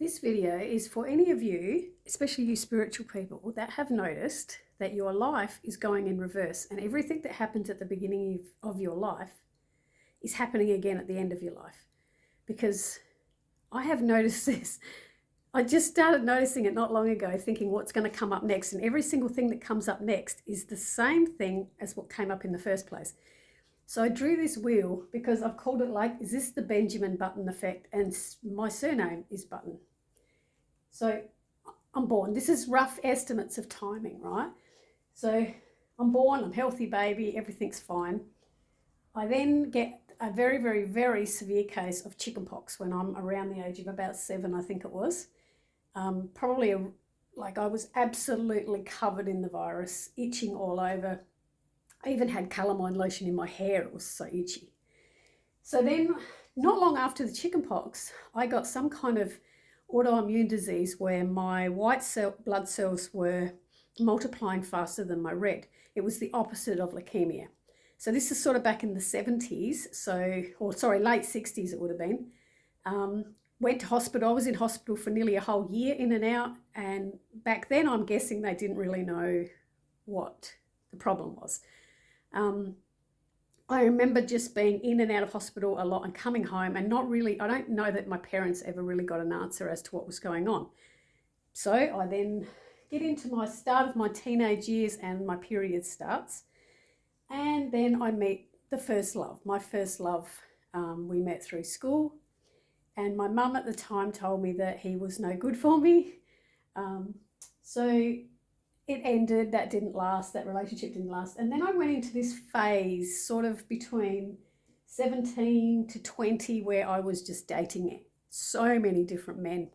This video is for any of you, especially you spiritual people, that have noticed that your life is going in reverse and everything that happens at the beginning of your life is happening again at the end of your life. Because I have noticed this. I just started noticing it not long ago, thinking what's going to come up next. And every single thing that comes up next is the same thing as what came up in the first place. So I drew this wheel because I've called it is this the Benjamin Button effect? And my surname is Button. So I'm born. This is rough estimates of timing, right? So I'm born, I'm healthy baby, everything's fine. I then get a very, very, very severe case of chickenpox when I'm around the age of about 7, I think it was. I was absolutely covered in the virus, itching all over. I even had calamine lotion in my hair, it was so itchy. So then, not long after the chickenpox, I got some kind of autoimmune disease where my white blood cells were multiplying faster than my red. It was the opposite of leukemia. So this is sort of back in the 70s, late 60s it would have been. Went to hospital. I was in hospital for nearly a whole year, in and out. And back then, I'm guessing they didn't really know what the problem was. I remember just being in and out of hospital a lot and coming home and I don't know that my parents ever really got an answer as to what was going on. So I then get into my start of my teenage years and my period starts. And then I meet the first love. My first love, we met through school. And my mum at the time told me that he was no good for me. So it ended, that didn't last, that relationship didn't last. And then I went into this phase sort of between 17 to 20 where I was just dating so many different men.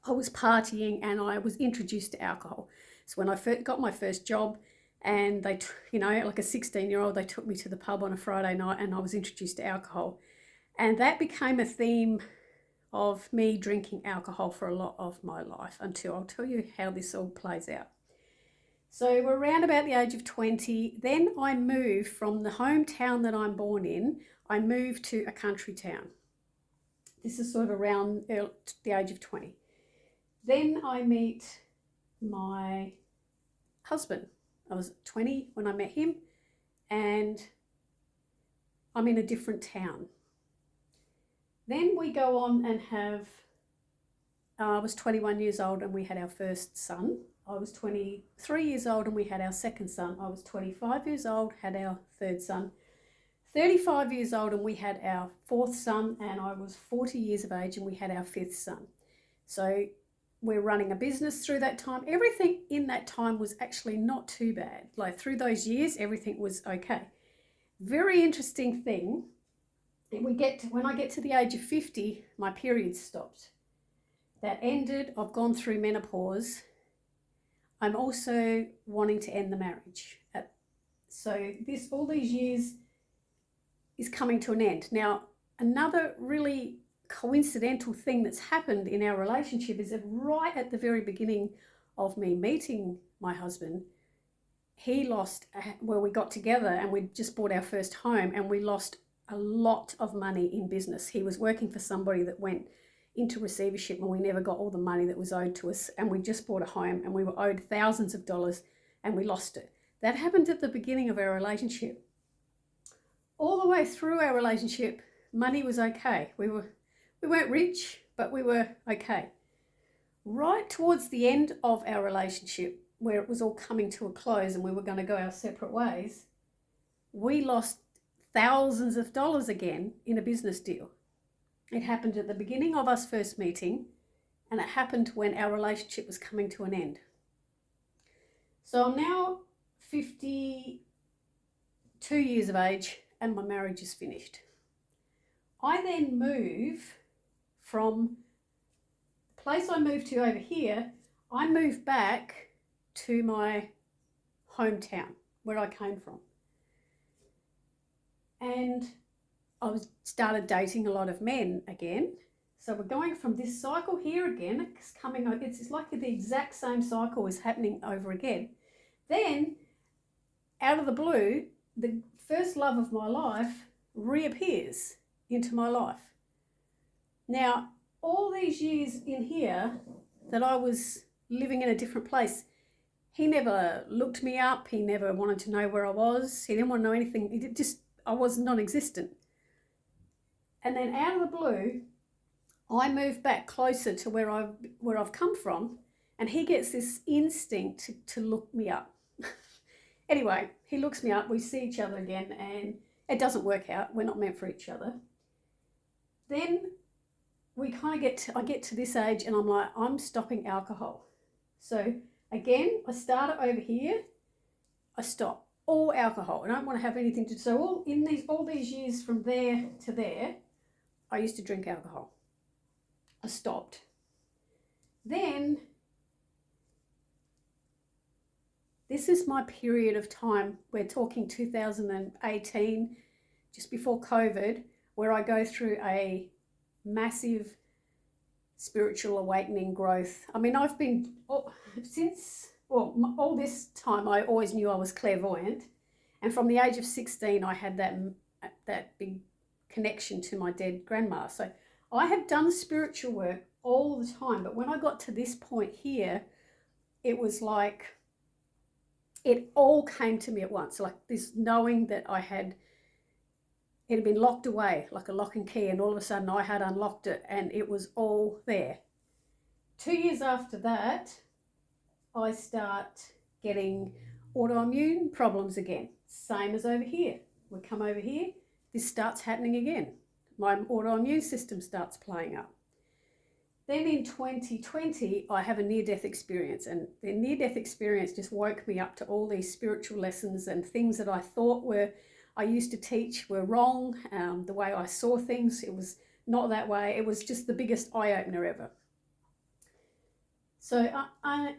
I was partying and I was introduced to alcohol. So when I got my first job and they, like a 16-year-old, they took me to the pub on a Friday night and I was introduced to alcohol. And that became a theme of me drinking alcohol for a lot of my life until I'll tell you how this all plays out. So we're around about the age of 20. Then I moved from the hometown that I'm born in, I moved to a country town. This is sort of around the age of 20. Then I meet my husband. I was 20 when I met him and I'm in a different town. Then we go on and I was 21 years old and we had our first son. I was 23 years old and we had our second son. I was 25 years old, had our third son. 35 years old and we had our fourth son, and I was 40 years of age and we had our fifth son. So we're running a business through that time. Everything in that time was actually not too bad. Like through those years, everything was okay. Very interesting thing, when I get to the age of 50, my period stopped. That ended, I've gone through menopause. I'm also wanting to end the marriage. So all these years is coming to an end. Now, another really coincidental thing that's happened in our relationship is that right at the very beginning of me meeting my husband, we got together and we just bought our first home and we lost a lot of money in business. He was working for somebody that went into receivership and we never got all the money that was owed to us, and we just bought a home and we were owed thousands of dollars and we lost it. That happened at the beginning of our relationship. All the way through our relationship, money was okay. We weren't rich, but we were okay. Right towards the end of our relationship, where it was all coming to a close and we were going to go our separate ways, we lost thousands of dollars again in a business deal. It happened at the beginning of us first meeting, and it happened when our relationship was coming to an end. So I'm now 52 years of age and my marriage is finished. I then move from the place I moved to over here, I moved back to my hometown where I came from. And I started dating a lot of men again. So we're going from this cycle here again. It's like the exact same cycle is happening over again. Then, out of the blue, the first love of my life reappears into my life. Now, all these years in here that I was living in a different place, he never looked me up. He never wanted to know where I was. He didn't want to know anything. I was non-existent. And then out of the blue, I moved back closer to where I've come from, and he gets this instinct to look me up. Anyway, he looks me up. We see each other again, and it doesn't work out. We're not meant for each other. Then we kind of I get to this age, and I'm like, I'm stopping alcohol. So again, I started over here. I stop all alcohol. I don't want to have anything to do. So all these years from there to there, I used to drink alcohol. I stopped. Then this is my period of time. We're talking 2018, just before COVID, where I go through a massive spiritual awakening growth. I mean, I've been, all this time, I always knew I was clairvoyant. And from the age of 16, I had that big connection to my dead grandma. So I have done spiritual work all the time. But when I got to this point here, it was like it all came to me at once. Like this knowing that it had been locked away like a lock and key, and all of a sudden I had unlocked it and it was all there. 2 years after that, I start getting autoimmune problems again. Same as over here. We come over here, this starts happening again. My autoimmune system starts playing up. Then in 2020, I have a near-death experience, and the near-death experience just woke me up to all these spiritual lessons and things that I thought I used to teach were wrong. The way I saw things, it was not that way. It was just the biggest eye-opener ever. So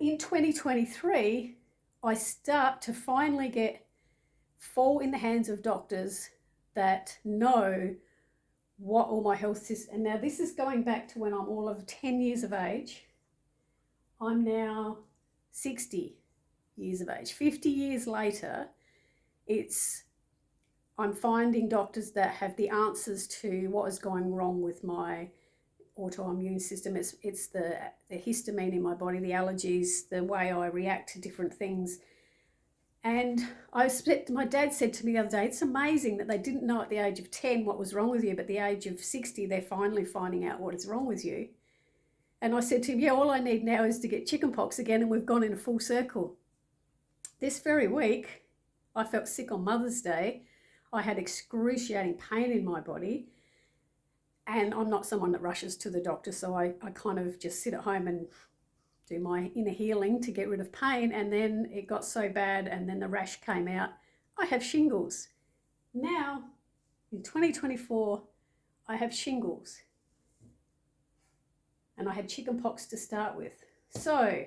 in 2023, I start to finally fall in the hands of doctors that know what all my health systems, and now this is going back to when I'm all of 10 years of age. I'm now 60 years of age. 50 years later, I'm finding doctors that have the answers to what is going wrong with my autoimmune system. It's the histamine in my body, the allergies, the way I react to different things. And my dad said to me the other day, it's amazing that they didn't know at the age of 10 what was wrong with you, but at the age of 60, they're finally finding out what is wrong with you. And I said to him, yeah, all I need now is to get chickenpox again, and we've gone in a full circle. This very week, I felt sick on Mother's Day. I had excruciating pain in my body, and I'm not someone that rushes to the doctor, so I kind of just sit at home and do my inner healing to get rid of pain. And then it got so bad, and then the rash came out. I have shingles. Now, in 2024, I have shingles. And I had chickenpox to start with. So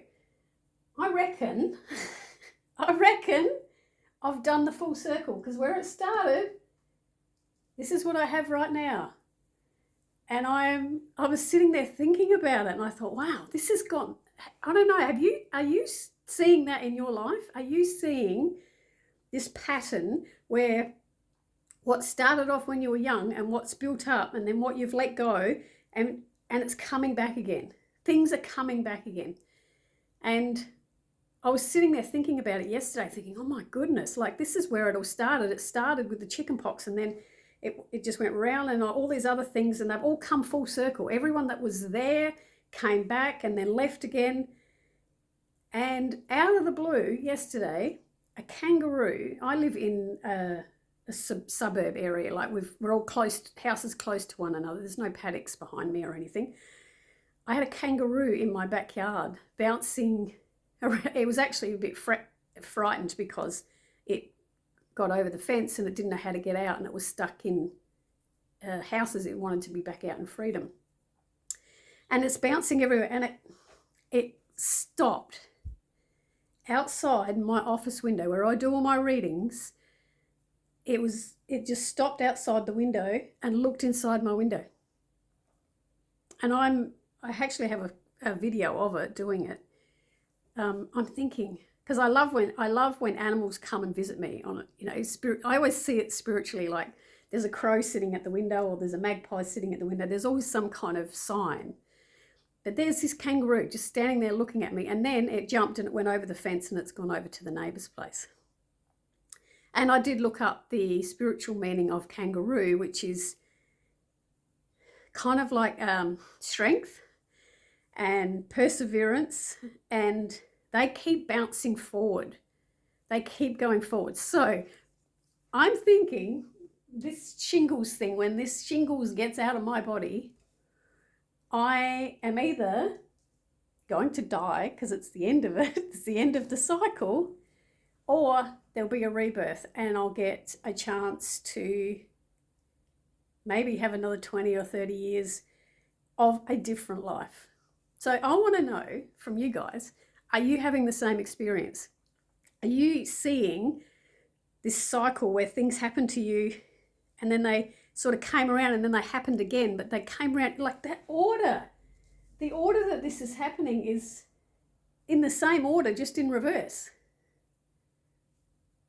I reckon I've done the full circle, because where it started, this is what I have right now. And I was sitting there thinking about it, and I thought, wow, this has gone, I don't know, are you seeing that in your life? Are you seeing this pattern where what started off when you were young and what's built up, and then what you've let go, and it's coming back again? Things are coming back again. And I was sitting there thinking about it yesterday, thinking, oh my goodness, like this is where it all started. It started with the chickenpox, and then it just went round, and all these other things, and they've all come full circle. Everyone that was there came back and then left again. And out of the blue yesterday, a kangaroo, I live in a suburb area, like we're all houses close to one another. There's no paddocks behind me or anything. I had a kangaroo in my backyard bouncing around. It was actually a bit frightened because it got over the fence and it didn't know how to get out, and it was stuck in houses. It wanted to be back out in freedom. And it's bouncing everywhere, and it stopped outside my office window where I do all my readings. It just stopped outside the window and looked inside my window. And I actually have a video of it doing it. I'm thinking, because I love when animals come and visit me on it. I always see it spiritually, like there's a crow sitting at the window, or there's a magpie sitting at the window. There's always some kind of sign. But there's this kangaroo just standing there looking at me, and then it jumped and it went over the fence and it's gone over to the neighbour's place. And I did look up the spiritual meaning of kangaroo, which is kind of like strength and perseverance, and they keep bouncing forward. They keep going forward. So I'm thinking this shingles thing, when this shingles gets out of my body, I am either going to die because it's the end of it, it's the end of the cycle, or there'll be a rebirth and I'll get a chance to maybe have another 20 or 30 years of a different life. So I want to know from you guys, are you having the same experience? Are you seeing this cycle where things happen to you and then they sort of came around and then they happened again, but they came around like that order? The order that this is happening is in the same order, just in reverse.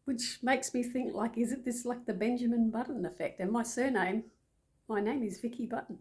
Which makes me think, like, is it this like the Benjamin Button effect? And my name is Vicky Button.